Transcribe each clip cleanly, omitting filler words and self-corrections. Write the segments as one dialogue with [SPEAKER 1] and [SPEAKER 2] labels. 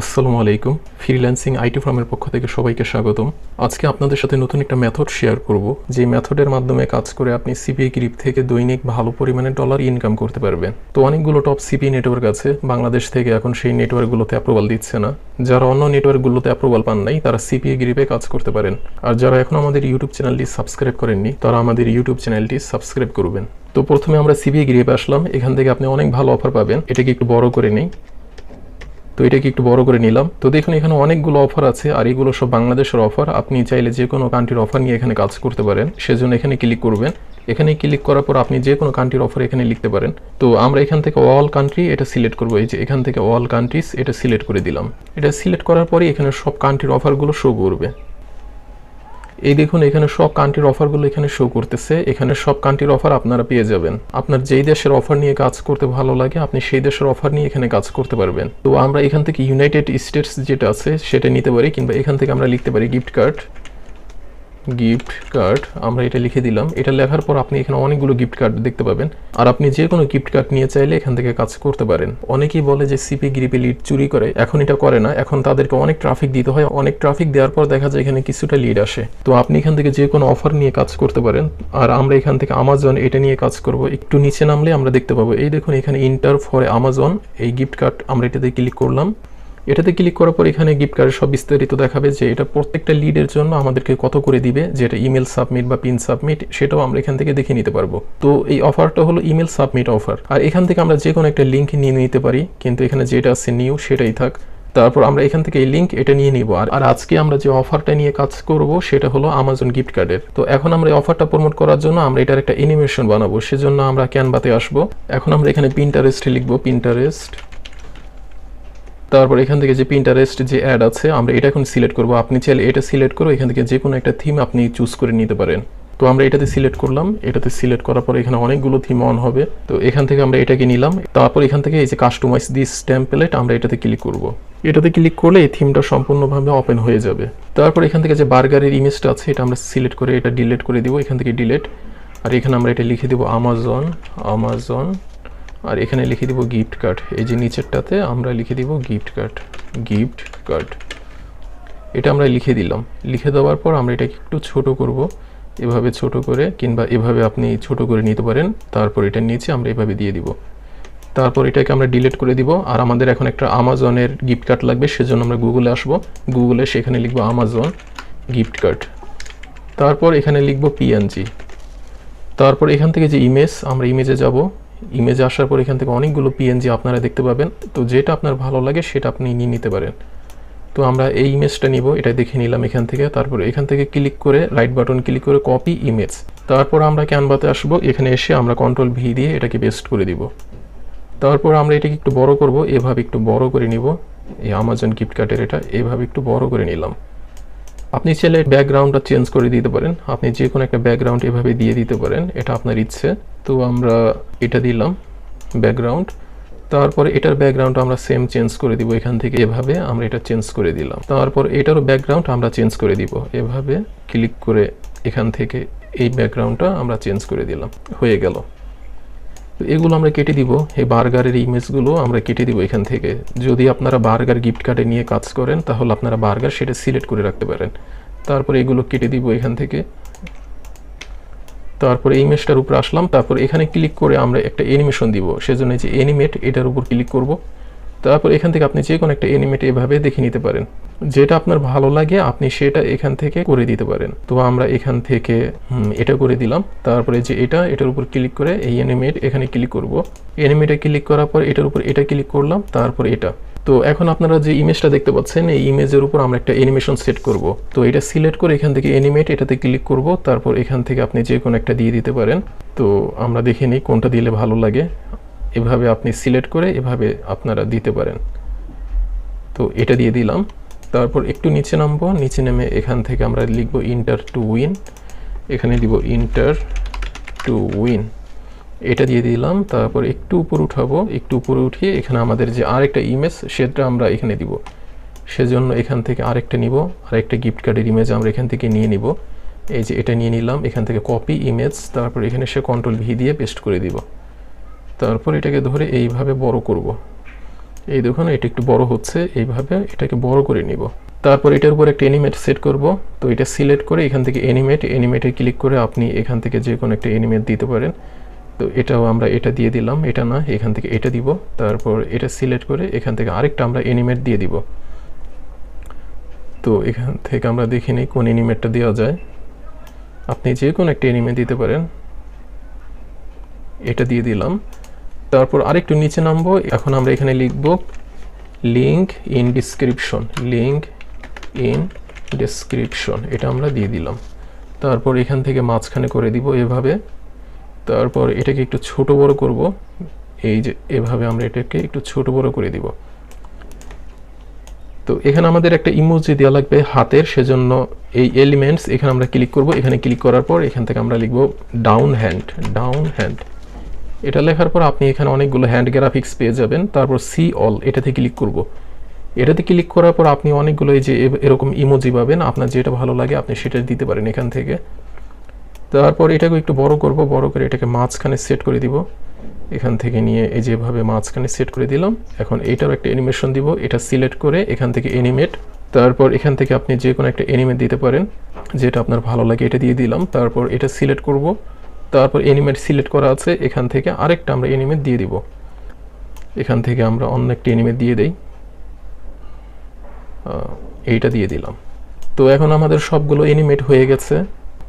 [SPEAKER 1] আসসালামু আলাইকুম। Freelancing IT ফার্মের পক্ষ থেকে সবাইকে স্বাগতম। আজকে আপনাদের সাথে নতুন একটা মেথড শেয়ার করব, যে মেথডের মাধ্যমে কাজ করে আপনি CPAGrip থেকে দৈনিক ভালো পরিমাণে ডলার ইনকাম করতে পারবেন। তো অনেকগুলো টপ CPA নেটওয়ার্ক আছে বাংলাদেশ থেকে, এখন সেই নেটওয়ার্কগুলোতে অ্যাপ্রুভাল দিচ্ছে না। যারা অন্য নেটওয়ার্কগুলোতে অ্যাপ্রুভাল পান নাই তারা CPAGrip-এ কাজ করতে পারেন। আর যারা এখন আমাদের ইউটিউব চ্যানেলটি সাবস্ক্রাইব করেননি তারা আমাদের ইউটিউব চ্যানেলটি সাবস্ক্রাইব করবেন। তো প্রথমে আমরা CPAGrip-এ আসলাম। এখান থেকে আপনি অনেক ভালো অফার পাবেন। এটাকে একটু বড় করে নেই। তো এটাকে একটু বড় করে নিলাম। তো দেখুন এখানে অনেকগুলো অফার আছে, আর এগুলো সব বাংলাদেশের অফার। আপনি চাইলে যে কোনো কান্ট্রির অফার নিয়ে এখানে কাজ করতে পারেন। সেজন্য এখানে ক্লিক করবেন। এখানে ক্লিক করার পর আপনি যে কোনো কান্ট্রির অফার এখানে লিখতে পারেন। তো আমরা এখান থেকে অল কান্ট্রি এটা সিলেক্ট করবো। এই যে এখান থেকে অল কান্ট্রিজ এটা সিলেক্ট করে দিলাম। এটা সিলেক্ট করার পরে এখানে সব কান্ট্রির অফারগুলো শো করবে। এই দেখুন এখানে সব কান্ট্রির অফারগুলো এখানে শো করতেছে। এখানে সব কান্ট্রির অফার আপনারা পেয়ে যাবেন। আপনার যেই দেশের অফার নিয়ে কাজ করতে ভালো লাগে আপনি সেই দেশের অফার নিয়ে এখানে কাজ করতে পারবেন। তো আমরা এখান থেকে ইউনাইটেড স্টেটস যেটা আছে সেটা নিতে পারি, কিংবা এখান থেকে আমরা লিখতে পারি গিফট কার্ড। আমরা এটা লিখে দিলাম। এটা লেখার পর আপনি এখানে অনেকগুলো গিফট কার্ড দেখতে পাবেন, আর আপনি যে কোনো গিফট কার্ড নিয়ে চাইলে এখান থেকে কাজ করতে পারেন। অনেকেই বলে যে CPAGrip-এ লিড চুরি করে, এখন এটা করে না। এখন তাদেরকে অনেক ট্রাফিক দিতে হয়। অনেক ট্রাফিক দেওয়ার পর দেখা যায় এখানে কিছুটা লিড আসে। তো আপনি এখান থেকে যে কোনো অফার নিয়ে কাজ করতে পারেন। আর আমরা এখান থেকে আমাজন এটা নিয়ে কাজ করব। একটু নিচে নামলে আমরা দেখতে পাবো, এই দেখুন এখানে ইন্টার ফর আমাজন এই গিফট কার্ড। আমরা এটাতে ক্লিক করলাম। এটাতে ক্লিক করার পর এখানে গিফট কার্ডের সব বিস্তারিত দেখাবে, যে এটা প্রত্যেকটা লিডের জন্য আমাদেরকে কত করে দিবে, যেটা ইমেল সাবমিট বা পিন সাবমিট, সেটাও আমরা এখান থেকে দেখে নিতে পারবো। তো এই অফারটা হলো ইমেল সাবমিট অফার। আর এখান থেকে আমরা যে কোনো একটা লিঙ্ক নিয়ে নিতে পারি, কিন্তু এখানে যেটা আছে নিউ সেটাই থাক। তারপর আমরা এখান থেকে এই লিঙ্ক এটা নিয়ে নিব। আর আজকে আমরা যে অফারটা নিয়ে কাজ করব সেটা হলো আমাজন গিফট কার্ডের। তো এখন আমরা এই অফারটা প্রমোট করার জন্য আমরা এটার একটা অ্যানিমেশন বানাবো। সেজন্য আমরা ক্যানভাতে আসবো। এখন আমরা এখানে পিন্টারেস্টে লিখবো পিন্টারেস্ট। তারপর এখান থেকে যে পিন্টারেস্ট যে অ্যাড আছে আমরা এটা এখন সিলেক্ট করব। আপনি চাইলে এটা সিলেক্ট করে এখান থেকে যে কোনো একটা থিম আপনি চুজ করে নিতে পারেন। তো আমরা এটাতে সিলেক্ট করলাম। এটাতে সিলেক্ট করার পর এখানে অনেকগুলো থিম অন হবে। তো এখান থেকে আমরা এটাকে নিলাম। তারপর এখান থেকে এই যে কাস্টমাইজ দিস টেমপ্লেট আমরা এটাতে ক্লিক করব। এটাতে ক্লিক করলে এই থিমটা সম্পূর্ণভাবে ওপেন হয়ে যাবে। তারপর এখান থেকে যে বার্গারের ইমেজটা আছে এটা আমরা সিলেক্ট করে এটা ডিলিট করে দিব। এখান থেকে ডিলিট। আর এখানে আমরা এটা লিখে দেব আমাজন। আর এখানে লিখে দিব গিফট কার্ড। এই যে নিচেরটাতে আমরা লিখে দিব গিফট কার্ড। এটা আমরা লিখে দিলাম। লিখে দেওয়ার পর আমরা এটাকে একটু ছোট করব, এভাবে ছোট করে, কিংবা এভাবে আপনি ছোট করে নিতে পারেন। তারপর এটার নিচে আমরা এভাবে দিয়ে দিব। তারপর এটাকে আমরা ডিলিট করে দিব। আর আমাদের এখন একটা আমাজনের গিফট কার্ড লাগবে, সেজন্য আমরা গুগলে আসব। গুগলে সেখানে লিখব আমাজন গিফট কার্ড। তারপর এখানে লিখব PNG। তারপর এখান থেকে যে ইমেজ আমরা ইমেজে যাব। ইমেজে আসার পর এখান থেকে অনেকগুলো PNG আপনারা দেখতে পাবেন। তো যেটা আপনার ভালো লাগে সেটা আপনি নিয়ে নিতে পারেন। তো আমরা এই ইমেজটা নিব, এটা দেখে নিলাম এখান থেকে। তারপর এখান থেকে ক্লিক করে রাইট বাটন ক্লিক করে কপি ইমেজ। তারপর আমরা ক্যানভাতে আসবো। এখানে এসে আমরা Ctrl+V দিয়ে এটাকে পেস্ট করে দিব। তারপর আমরা এটাকে একটু বড় করব, এভাবে একটু বড় করে নিব। এই আমাজন গিফট কার্ডের এটা এভাবে একটু বড় করে নিলাম। আপনি চাইলে ব্যাকগ্রাউন্ডটা চেঞ্জ করে দিতে পারেন। আপনি যে কোনো একটা ব্যাকগ্রাউন্ড এভাবে দিয়ে দিতে পারেন, এটা আপনার ইচ্ছে। তো আমরা এটা দিলাম ব্যাকগ্রাউন্ড। তারপরে এটার ব্যাকগ্রাউন্ড আমরা সেম চেঞ্জ করে দিব। এখান থেকে এভাবে আমরা এটা চেঞ্জ করে দিলাম। তারপর এটারও ব্যাকগ্রাউন্ড আমরা চেঞ্জ করে দিব। এভাবে ক্লিক করে এখান থেকে এই ব্যাকগ্রাউন্ডটা আমরা চেঞ্জ করে দিলাম। হয়ে গেল। তো এগুলো আমরা কেটে দিব। এই বার্গারের ইমেজগুলো আমরা কেটে দিব এখান থেকে। যদি আপনারা বার্গার গিফট কার্ডে নিয়ে কাজ করেন তাহলে আপনারা বার্গার সেটা সিলেক্ট করে রাখতে পারেন। তারপরে এগুলো কেটে দিব এখান থেকে। তারপরে এই ইমেজটার উপর আসলাম। তারপর এখানে ক্লিক করে আমরা একটা অ্যানিমেশন দিব। সেজন্য যে অ্যানিমেট এটার উপর ক্লিক করব। তারপর এখান থেকে আপনি যে কোনো একটা অ্যানিমেট এভাবে দেখে নিতে পারেন। যেটা আপনার ভালো লাগে আপনি সেটা এখান থেকে করে দিতে পারেন। তো আমরা এখান থেকে এটা করে দিলাম। তারপরে যে এটার উপর ক্লিক করে এই অ্যানিমেট এখানে ক্লিক করব। অ্যানিমেটে ক্লিক করার পর এটার উপর এটা ক্লিক করলাম। তারপর এটা। তো এখন আপনারা যে ইমেজটা দেখতে পাচ্ছেন এই ইমেজের উপর আমরা একটা অ্যানিমেশন সেট করব। তো এটা সিলেক্ট করে এখান থেকে অ্যানিমেট এটাতে ক্লিক করব। তারপর এখান থেকে আপনি যে কোনো একটা দিয়ে দিতে পারেন। তো আমরা দেখে নিই কোনটা দিলে ভালো লাগে। এভাবে আপনি সিলেক্ট করে এভাবে আপনারা দিতে পারেন। তো এটা দিয়ে দিলাম। তারপর একটু নিচে নামবো। নিচে নেমে এখান থেকে আমরা লিখব ইন্টার টু উইন। এখানে দিব ইন্টার টু উইন। এটা দিয়ে দিলাম। তারপর একটু উপর উঠাবো। একটু উপরে উঠিয়ে এখানে আমাদের যে আরেকটা ইমেজ সেটা আমরা এখানে দিব। সেজন্য এখান থেকে আরেকটা নিব। আরেকটা গিফট কার্ডের ইমেজ আমরা এখান থেকে নিয়ে নিব। এই যে এটা নিয়ে নিলাম। এখান থেকে কপি ইমেজ। তারপর এখানে সে Ctrl+V দিয়ে পেস্ট করে দিব। তারপর এটাকে ধরে এইভাবে বড় করব। এই দেখুন এটা একটু বড় হচ্ছে, এইভাবে এটাকে বড় করে নিব। তারপর এটার উপর একটা অ্যানিমেট সেট করব। তো এটা সিলেক্ট করে এখান থেকে অ্যানিমেটে ক্লিক করে আপনি এখান থেকে যে কোনো একটা অ্যানিমেট দিতে পারেন। তো এটাও আমরা এটা দিয়ে দিলাম, এটা না, এখান থেকে এটা দিব। তারপর এটা সিলেক্ট করে এখান থেকে আরেকটা আমরা অ্যানিমেট দিয়ে দিব। তো এখান থেকে আমরা দেখে নিই কোন অ্যানিমেটটা দেওয়া যায়। আপনি যে কোনো একটা অ্যানিমেট দিতে পারেন, এটা দিয়ে দিলাম। তারপর আরেকটু নিচে নামবো। এখন আমরা এখানে লিখব link in description, link in description, এটা আমরা দিয়ে দিলাম। তারপর এখান থেকে মাঝখানে করে দিব এভাবে। তারপর এটাকে একটু ছোট বড় করব, এই যে এভাবে আমরা এটাকে একটু ছোট বড় করে দিব। তো এখানে আমাদের একটা ইমোজি দেওয়া লাগবে হাতের, সেজন্য এই এলিমেন্টস এখানে আমরা ক্লিক করব। এখানে ক্লিক করার পর এখান থেকে আমরা লিখব ডাউন হ্যান্ড, ডাউন হ্যান্ড। এটা লেখার পর আপনি এখানে অনেকগুলো হ্যান্ড গ্রাফিক্স পেয়ে যাবেন। তারপর সি অল, এটাতে ক্লিক করব। এটাতে ক্লিক করার পর আপনি অনেকগুলো এই যে এরকম ইমোজি পাবেন, আপনার যেটা ভালো লাগে আপনি সেটা দিতে পারেন এখান থেকে। তারপর এটাকে একটু বড় করব, বড় করে এটাকে মাঝখানে সেট করে দিব। এখান থেকে নিয়ে এই যেভাবে মাঝখানে সেট করে দিলাম। এখন এইটার একটা অ্যানিমেশন দিব, এটা সিলেক্ট করে এখান থেকে অ্যানিমেট। তারপর এখান থেকে আপনি যে কোনো একটা অ্যানিমেট দিতে পারেন, যেটা আপনার ভালো লাগে এটা দিয়ে দিলাম। তারপর এটা সিলেক্ট করব। তারপর অ্যানিমেট সিলেক্ট করা আছে, এখান থেকে আরেকটা আমরা অ্যানিমেট দিয়ে দিব। এখান থেকে আমরা অন্য একটা অ্যানিমেট দিয়ে দেই, এইটা দিয়ে দিলাম। তো এখন আমাদের সবগুলো অ্যানিমেট হয়ে গেছে।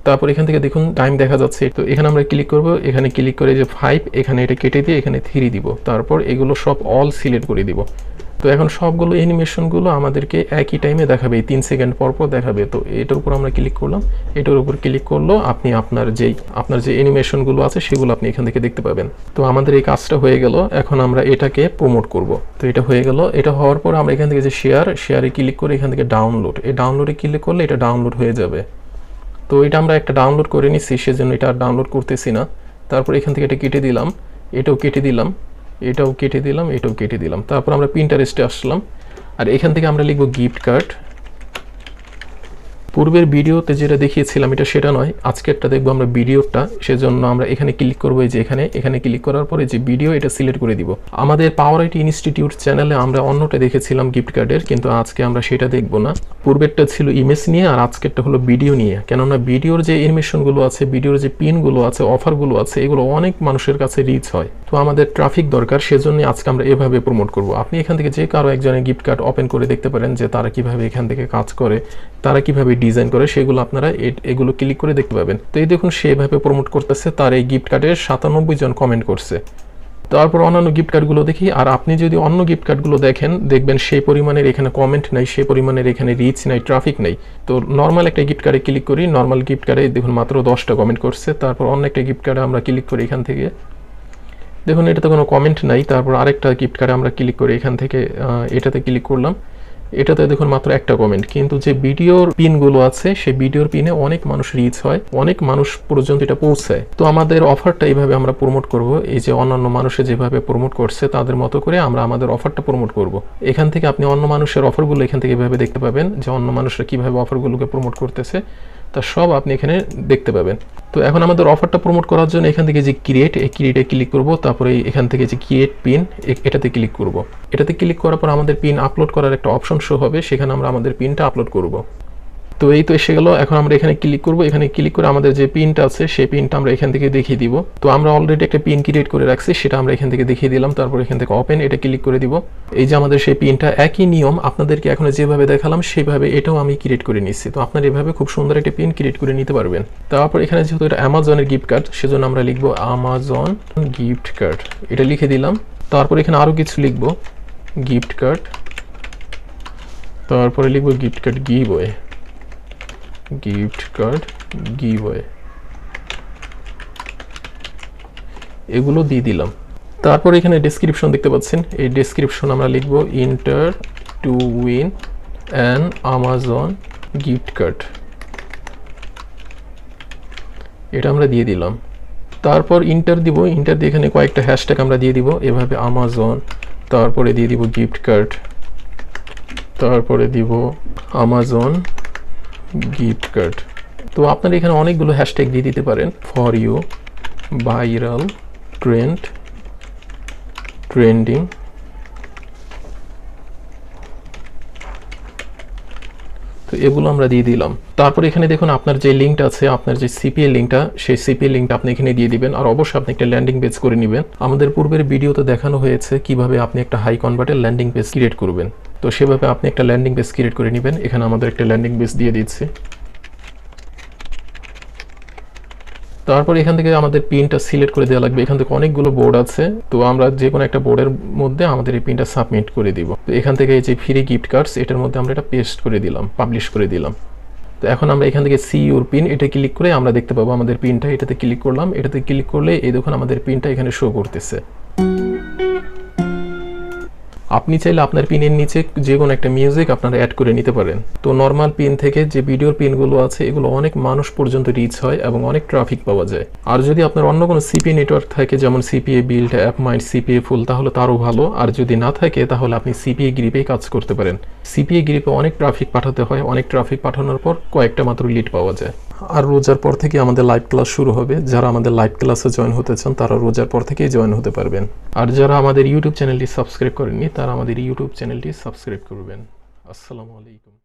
[SPEAKER 1] তারপর এখান থেকে দেখুন টাইম দেখা যাচ্ছে। তো এখানে আমরা ক্লিক করব, এখানে ক্লিক করে যে 5, এখানে এটা কেটে দিয়ে এখানে 3 দিব। তারপর এগুলো সব অল সিলেক্ট করে দিব। তো এখন সবগুলো অ্যানিমেশনগুলো আমাদেরকে একই টাইমে দেখাবে, 3 সেকেন্ড পর পর দেখাবে। তো এটার উপর আমরা ক্লিক করলাম, এটার উপর ক্লিক করলো আপনি আপনার যে অ্যানিমেশনগুলো আছে সেগুলো আপনি এখান থেকে দেখতে পাবেন। তো আমাদের এই কাজটা হয়ে গেল। এখন আমরা এটাকে প্রমোট করব। তো এটা হয়ে গেল। এটা হওয়ার পর আমরা এখান থেকে যে শেয়ারে ক্লিক করে এখান থেকে ডাউনলোড, এই ডাউনলোডে ক্লিক করলে এটা ডাউনলোড হয়ে যাবে। তো এটা আমরা একটা ডাউনলোড করে নিচ্ছি, সেজন্য এটা ডাউনলোড করতেছি না। তারপর এখান থেকে এটা কেটে দিলাম, এটাও কেটে দিলাম, এটাও কেটে দিলাম, এটাও কেটে দিলাম। তারপর আমরা পিন্টারেস্টে আসলাম, আর এখান থেকে আমরা লিখব গিফট কার্ড। পূর্বের ভিডিওতে যেটা দেখিয়েছিলাম এটা সেটা নয়, আজকেরটা দেখবো আমরা ভিডিওটা। সেজন্য আমরা এখানে ক্লিক করবো, এই যে এখানে ক্লিক করার পরে যে ভিডিও, এটা সিলেক্ট করে দিব। আমাদের পাওয়ার আইটি ইনস্টিটিউট চ্যানেলে আমরা অন্যটা দেখেছিলাম গিফট কার্ডের, কিন্তু আজকে আমরা সেটা দেখব না। পূর্বেরটা ছিল ইমেজ নিয়ে, আর আজকেরটা হলো ভিডিও নিয়ে। কেননা ভিডিওর যে অ্যানিমেশনগুলো আছে, ভিডিওর যে পিনগুলো আছে, অফারগুলো আছে, এগুলো অনেক মানুষের কাছে রিচ হয়। তো আমাদের ট্রাফিক দরকার, সেজন্য আজকে আমরা এভাবে প্রমোট করব। আপনি এখান থেকে যে কারো একজনের গিফট কার্ড ওপেন করে দেখতে পারেন যে তারা কিভাবে এখান থেকে কাজ করে, তারা কিভাবে ডিজাইন করে, সেগুলো আপনারা এগুলো ক্লিক করে দেখতে পাবেন। তো এই দেখুন সেভাবে প্রমোট করতেছে, তার এই গিফট কার্ডের 97 জন কমেন্ট করছে। তারপর অন্যান্য গিফট কার্ডগুলো দেখি। আর আপনি যদি অন্য গিফট কার্ডগুলো দেখবেন সেই পরিমাণের এখানে কমেন্ট নাই, সেই পরিমাণের এখানে রিচ নাই, ট্রাফিক নাই। তো নর্মাল একটা গিফট কার্ডে ক্লিক করি, নর্মাল গিফট কার্ডে দেখুন মাত্র 10টা কমেন্ট করছে। তারপর অন্য একটা গিফট কার্ডে আমরা ক্লিক করি, এখান থেকে দেখুন এটাতে কোনো কমেন্ট নাই। তারপর আরেকটা গিফট কার্ডে আমরা ক্লিক করি, এখান থেকে এটাতে ক্লিক করলাম, এটাতে দেখুন মাত্র একটা কমেন্ট। কিন্তু যে ভিডিওর পিনগুলো আছে, সেই ভিডিওর পিনে অনেক মানুষ রিচ হয়, অনেক মানুষ পর্যন্ত এটা পৌঁছায়। তো আমাদের অফারটা এইভাবে আমরা প্রমোট করব। এই যে অন্যান্য মানুষে যেভাবে প্রমোট করছে তাদের মতো করে আমরা আমাদের অফারটা প্রমোট করব। এখান থেকে আপনি অন্য মানুষের অফারগুলো এখান থেকে এভাবে দেখতে পাবেন, যে অন্য মানুষরা কিভাবে অফারগুলোকে প্রমোট করতেছে, তা সব আপনি এখানে দেখতে পাবেন। তো এখন আমাদের অফারটা প্রমোট করার জন্য এখান থেকে যে ক্রিয়েটে ক্লিক করব। তারপরে এখান থেকে যে ক্রিয়েট পিন, এটাতে ক্লিক করব। এটাতে ক্লিক করার পর আমাদের পিন আপলোড করার একটা অপশন শো হবে, সেখানে আমরা আমাদের পিনটা আপলোড করব। তো এই তো এসে গেল। এখন আমরা এখানে ক্লিক করব, এখানে ক্লিক করে আমাদের যে পিনটা আছে সেই পিনটা আমরা এখান থেকে দেখিয়ে দিব। তো আমরা অলরেডি একটা পিন ক্রিয়েট করে রাখছি, সেটা আমরা এখান থেকে দেখিয়ে দিলাম। তারপর এখান থেকে ওপেন, এটা ক্লিক করে দিব। এই যে আমাদের সেই পিনটা, একই নিয়ম আপনাদেরকে এখন যেভাবে দেখালাম সেইভাবে এটাও আমি ক্রিয়েট করে নিচ্ছি। তো আপনারা এভাবে খুব সুন্দর একটা পিন ক্রিয়েট করে নিতে পারবেন। তারপর এখানে যেহেতু এটা অ্যামাজনের গিফট কার্ড, সেজন্য আমরা লিখব আমাজন গিফট কার্ড, এটা লিখে দিলাম। তারপর এখানে আরও কিছু লিখব, গিফট কার্ড, তারপরে লিখব gift card giveaway, gift card giveaway, এগুলো দিয়ে দিলাম। তারপর এখানে ডেসক্রিপশন দেখতে পাচ্ছেন, এই ডেসক্রিপশন আমরা লিখব inter to win an Amazon gift card, এটা আমরা দিয়ে দিলাম। তারপর ইন্টার দিব, ইন্টার দিয়ে এখানে কয়েকটা হ্যাশট্যাগ আমরা দিয়ে দিব এভাবে, আমাজন, তারপরে দিয়ে দিব গিফট কার্ড, তারপরে দিব আমাজন গিফট কার্ড। তো আপনারা এখানে অনেকগুলো হ্যাশট্যাগ দিয়ে দিতে পারেন, ফর ইউ, ভাইরাল, ট্রেন্ডিং, এগুলো আমরা দিয়ে দিলাম। তারপর এখানে দেখুন আপনার যে লিঙ্কটা আছে, আপনার যে সিপিএ লিঙ্কটা, সেই সিপিএ লিঙ্কটা আপনি এখানে দিয়ে দিবেন। আর অবশ্যই আপনি একটা ল্যান্ডিং পেজ করে নেবেন। আমাদের পূর্বের ভিডিওতে দেখানো হয়েছে কিভাবে আপনি একটা হাই কনভার্টের ল্যান্ডিং পেজ ক্রিয়েট করবেন। তো সেভাবে আপনি একটা ল্যান্ডিং পেজ ক্রিয়েট করে নেবেন। এখানে আমাদের একটা ল্যান্ডিং পেজ দিয়ে দিচ্ছি। তারপর এখান থেকে আমাদের পিনটা সিলেক্ট করে দেওয়া লাগবে। এখান থেকে অনেকগুলো বোর্ড আছে, তো আমরা যে কোনো একটা বোর্ডের মধ্যে আমাদের এই পিনটা সাবমিট করে দিব। তো এখান থেকে এই যে ফ্রি গিফট কার্ডস, এটার মধ্যে আমরা এটা পেস্ট করে দিলাম, পাবলিশ করে দিলাম। তো এখন আমরা এখান থেকে সি ইউর পিন, এটা ক্লিক করে আমরা দেখতে পাবো আমাদের পিনটা। এটাতে ক্লিক করলাম, এটাতে ক্লিক করলে এই দেখুন আমাদের পিনটা এখানে শো করতেছে। আপনি চাইলে আপনার পিনের নিচে যে কোনো একটা মিউজিক আপনারা অ্যাড করে নিতে পারেন। তো নর্মাল পিন থেকে যে ভিডিওর পিনগুলো আছে, এগুলো অনেক মানুষ পর্যন্ত রিচ হয় এবং অনেক ট্রাফিক পাওয়া যায়। আর যদি আপনার অন্য কোনো সিপিএ নেটওয়ার্ক থাকে, যেমন CPABuild, Affmine, CPAFull, তাহলে তারও ভালো। আর যদি না থাকে তাহলে আপনি CPAGripে কাজ করতে পারেন। CPAGripে অনেক ট্রাফিক পাঠাতে হয়, অনেক ট্রাফিক পাঠানোর পর কয়েকটা মাত্র লিড পাওয়া যায়। আর রোজার পর থেকে আমাদের লাইভ ক্লাস শুরু হবে। যারা আমাদের লাইভ ক্লাসে জয়েন হতে চান তারা রোজার পর থেকেই জয়েন হতে পারবেন। আর যারা আমাদের ইউটিউব চ্যানেলটি সাবস্ক্রাইব করেননি তারা আমাদের ইউটিউব চ্যানেলটি সাবস্ক্রাইব করবেন। আসসালামু আলাইকুম।